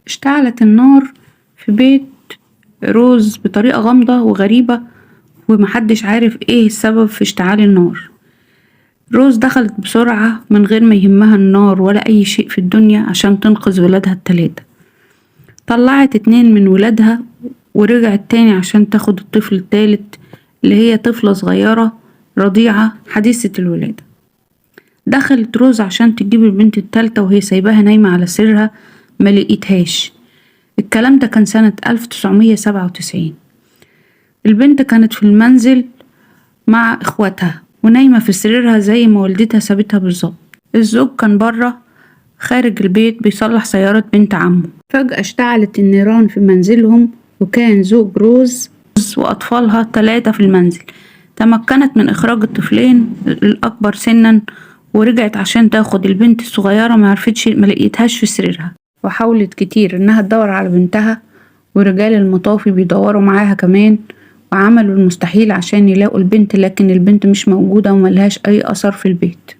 اشتعلت النار في بيت روز بطريقة غامضة وغريبة، ومحدش عارف ايه السبب في اشتعال النار. روز دخلت بسرعة من غير ما يهمها النار ولا أي شيء في الدنيا عشان تنقذ ولادها التلاتة. طلعت 2 من ولادها ورجعت تاني عشان تاخد الطفل التالت اللي هي طفلة صغيرة رضيعة حديثة الولادة. دخلت روز عشان تجيب البنت التالتة وهي سايباها نايمة على سريرها، ملقيتهاش. الكلام ده كان سنة 1997. البنت كانت في المنزل مع اخواتها ونايمة في سريرها زي ما والدتها سابتها بالظبط. الزوج كان برا خارج البيت بيصلح سيارة بنت عمه. فجأة اشتعلت النيران في منزلهم، وكان زوج روز وأطفالها 3 في المنزل. تمكنت من إخراج الطفلين الأكبر سنا، ورجعت عشان تاخد البنت الصغيرة ملقيتهاش في سريرها، وحاولت كتير إنها تدور على بنتها، ورجال المطافي بيدوروا معاها كمان، وعملوا المستحيل عشان يلاقوا البنت، لكن البنت مش موجودة وملهاش أي أثر في البيت.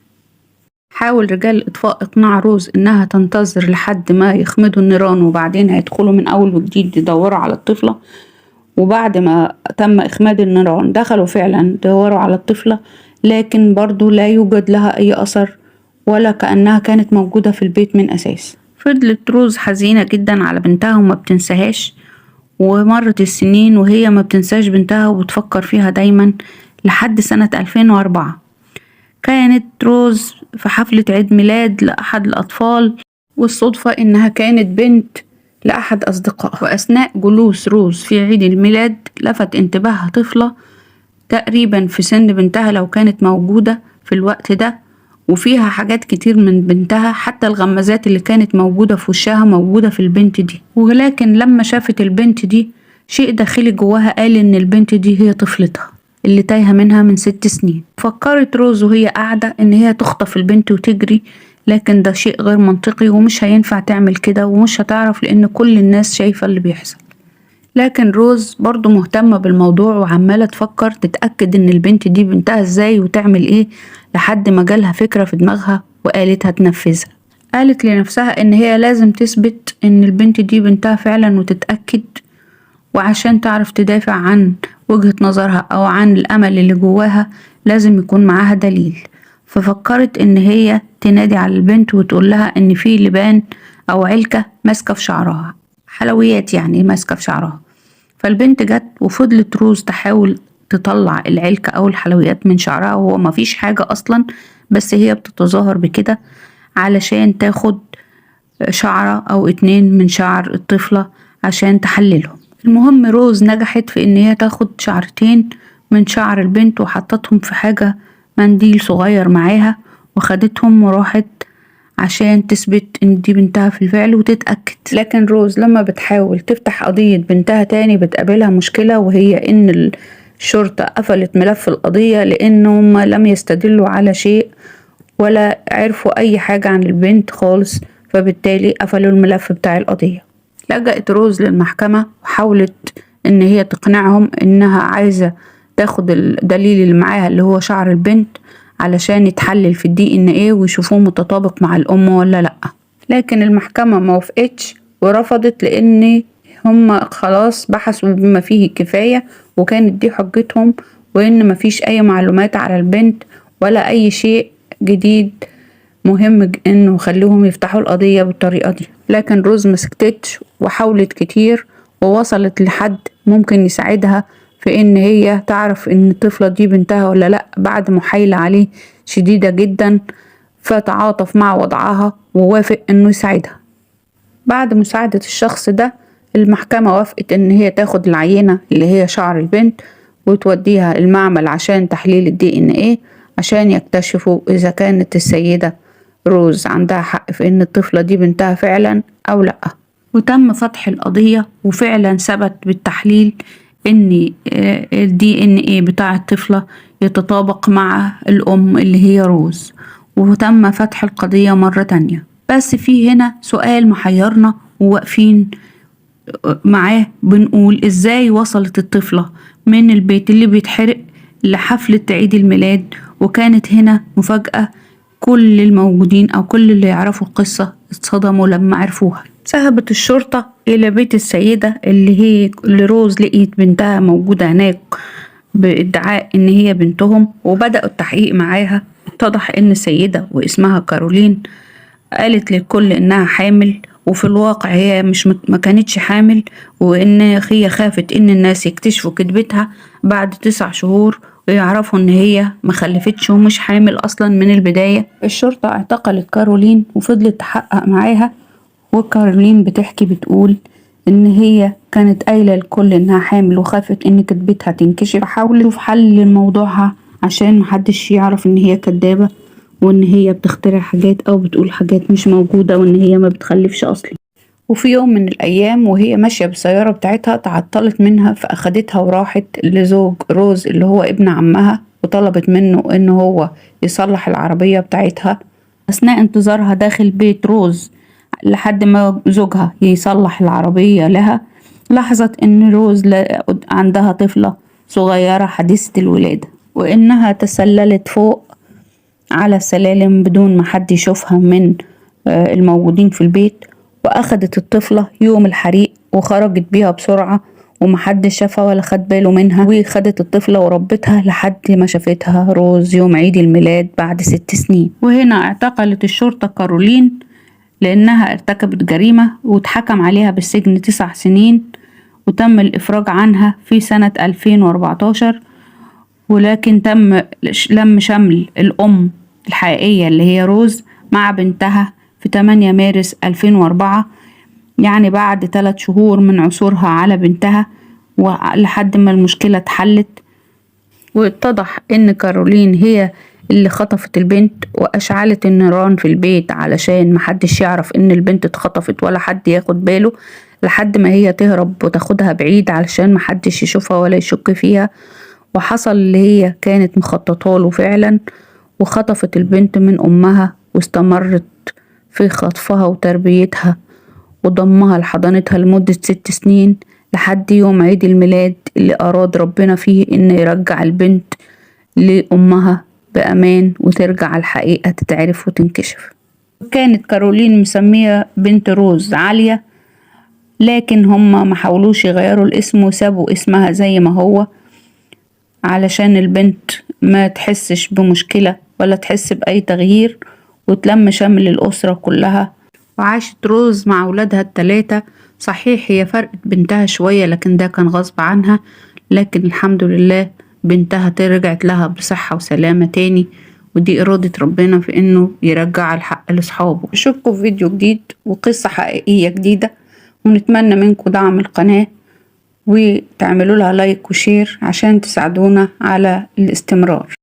حاول رجال الإطفاء إقناع روز إنها تنتظر لحد ما يخمدوا النيران وبعدين هيدخلوا من أول وجديد يدوروا على الطفلة. وبعد ما تم إخماد النيران دخلوا فعلا دوروا على الطفلة، لكن برضو لا يوجد لها أي أثر ولا كأنها كانت موجودة في البيت من أساس. فضلت روز حزينة جدا على بنتها وما بتنساهاش، ومرت السنين وهي ما بتنساش بنتها وبتفكر فيها دايما لحد سنة 2004. كانت روز في حفلة عيد ميلاد لأحد الأطفال، والصدفة إنها كانت بنت لأحد أصدقائها. وأثناء جلوس روز في عيد الميلاد لفت انتباهها طفلة تقريبا في سن بنتها لو كانت موجودة في الوقت ده، وفيها حاجات كتير من بنتها، حتى الغمازات اللي كانت موجودة في وشها موجودة في البنت دي. ولكن لما شافت البنت دي شيء داخلي جواها قال إن البنت دي هي طفلتها اللي تايهة منها من 6 سنين. فكرت روز وهي قاعدة إن هي تخطف البنت وتجري، لكن ده شيء غير منطقي ومش هينفع تعمل كده ومش هتعرف لأن كل الناس شايفة اللي بيحصل. لكن روز برضو مهتمة بالموضوع وعمالة تفكر تتأكد إن البنت دي بنتها إزاي وتعمل إيه، لحد ما جالها فكرة في دماغها وقالت هتنفذها. قالت لنفسها إن هي لازم تثبت إن البنت دي بنتها فعلا وتتأكد، وعشان تعرف تدافع عن وجهة نظرها أو عن الأمل اللي جواها لازم يكون معاها دليل. ففكرت إن هي تنادي على البنت وتقول لها إن في لبان أو علكة ماسكة في شعرها، حلويات يعني ماسكة في شعرها. فالبنت جت وفضلت روز تحاول تطلع العلكة أو الحلويات من شعرها وهو مفيش حاجة أصلا، بس هي بتتظاهر بكده علشان تاخد شعرة أو 2 من شعر الطفلة عشان تحللهم. المهم روز نجحت في إن هي تاخد 2 شعر من شعر البنت وحطتهم في حاجة منديل صغير معاها، وخدتهم وراحت عشان تثبت ان دي بنتها في الفعل وتتأكد. لكن روز لما بتحاول تفتح قضية بنتها تاني بتقابلها مشكلة، وهي ان الشرطة قفلت ملف القضية لانهم لم يستدلوا على شيء ولا عرفوا اي حاجة عن البنت خالص، فبالتالي قفلوا الملف بتاع القضية. لجأت روز للمحكمة وحاولت ان هي تقنعهم انها عايزة تاخد الدليل اللي معاها اللي هو شعر البنت علشان يتحلل في الDNA ويشوفوه متطابق مع الأم ولا لأ. لكن المحكمة موافقتش ورفضت، لأن هم خلاص بحثوا بما فيه الكفاية وكانت دي حجتهم، وإن مفيش أي معلومات على البنت ولا أي شيء جديد مهم إنه خلوهم يفتحوا القضية بالطريقة دي. لكن روز مسكتتش وحاولت كتير ووصلت لحد ممكن يساعدها في ان هي تعرف ان الطفلة دي بنتها ولا لا بعد محايلة عليه شديدة جدا، فتعاطف مع وضعها ووافق انه يساعدها. بعد مساعدة الشخص ده المحكمة وافقت ان هي تاخد العينة اللي هي شعر البنت وتوديها المعمل عشان تحليل الDNA عشان يكتشفوا اذا كانت السيدة روز عندها حق في ان الطفلة دي بنتها فعلا او لا. وتم فتح القضية وفعلا ثبت بالتحليل ان الDNA بتاع الطفلة يتطابق مع الام اللي هي روز، وتم فتح القضية مرة تانية. بس في هنا سؤال محيرنا وواقفين معاه بنقول ازاي وصلت الطفلة من البيت اللي بيتحرق لحفلة عيد الميلاد؟ وكانت هنا مفاجأة، كل الموجودين او كل اللي يعرفوا القصة اتصدموا لما عرفوها. ذهبت الشرطة إلى بيت السيدة اللي روز لقيت بنتها موجودة هناك بادعاء إن هي بنتهم، وبدأوا التحقيق معاها. اتضح إن السيدة واسمها كارولين قالت للكل إنها حامل، وفي الواقع هي مش ما كانتش حامل، وإن هي خافت إن الناس يكتشفوا كذبتها بعد 9 شهور ويعرفوا إن هي ما خلفتش ومش حامل أصلا من البداية. الشرطة اعتقلت كارولين وفضلت تحقق معاها، وكارولين بتحكي بتقول إن هي كانت قايلة للكل إنها حامل وخافت إن كذبتها تنكشف، فحاولت تشوف حل لموضوعها عشان محدش يعرف إن هي كدابة وإن هي بتخترع حاجات أو بتقول حاجات مش موجودة وإن هي ما بتخلفش أصلا. وفي يوم من الأيام وهي ماشية بالسيارة بتاعتها تعطلت منها، فأخدتها وراحت لزوج روز اللي هو ابن عمها، وطلبت منه إن هو يصلح العربية بتاعتها. أثناء انتظارها داخل بيت روز لحد ما زوجها يصلح العربية لها، لاحظت إن روز عندها طفلة صغيرة حديثة الولادة، وإنها تسللت فوق على السلالم بدون ما حد يشوفها من الموجودين في البيت، وأخدت الطفلة يوم الحريق وخرجت بيها بسرعة ومحدش شافها ولا خد باله منها، وخدت الطفلة وربتها لحد ما شافتها روز يوم عيد الميلاد بعد 6 سنين. وهنا اعتقلت الشرطة كارولين لأنها ارتكبت جريمة واتحكم عليها بالسجن 9 سنين، وتم الإفراج عنها في سنة 2014. ولكن تم لم شمل الأم الحقيقية اللي هي روز مع بنتها في 8 مارس 2004، يعني بعد 3 شهور من عثورها على بنتها ولحد ما المشكلة اتحلت. واتضح ان كارولين هي اللي خطفت البنت واشعلت النيران في البيت علشان محدش يعرف ان البنت اتخطفت ولا حد ياخد باله، لحد ما هي تهرب وتاخدها بعيد علشان محدش يشوفها ولا يشك فيها. وحصل اللي هي كانت مخططاله فعلا، وخطفت البنت من أمها واستمرت في خطفها وتربيتها وضمها لحضانتها لمدة 6 سنين، لحد يوم عيد الميلاد اللي أراد ربنا فيه إن يرجع البنت لأمها بأمان وترجع الحقيقة تتعرف وتنكشف. كانت كارولين مسمية بنت روز عالية، لكن هما محاولوش يغيروا الاسم وسابوا اسمها زي ما هو علشان البنت ما تحسش بمشكلة ولا تحس بأي تغيير، وتلم شمل الأسرة كلها. وعاشت روز مع أولادها ال3. صحيح هي فرقت بنتها شوية لكن ده كان غصب عنها، لكن الحمد لله بنتها رجعت لها بصحة وسلامة تاني، ودي إرادة ربنا في إنه يرجع الحق لأصحابه. أشوفكم في فيديو جديد وقصة حقيقية جديدة، ونتمنى منكم دعم القناة وتعملوا لها لايك وشير عشان تساعدونا على الاستمرار.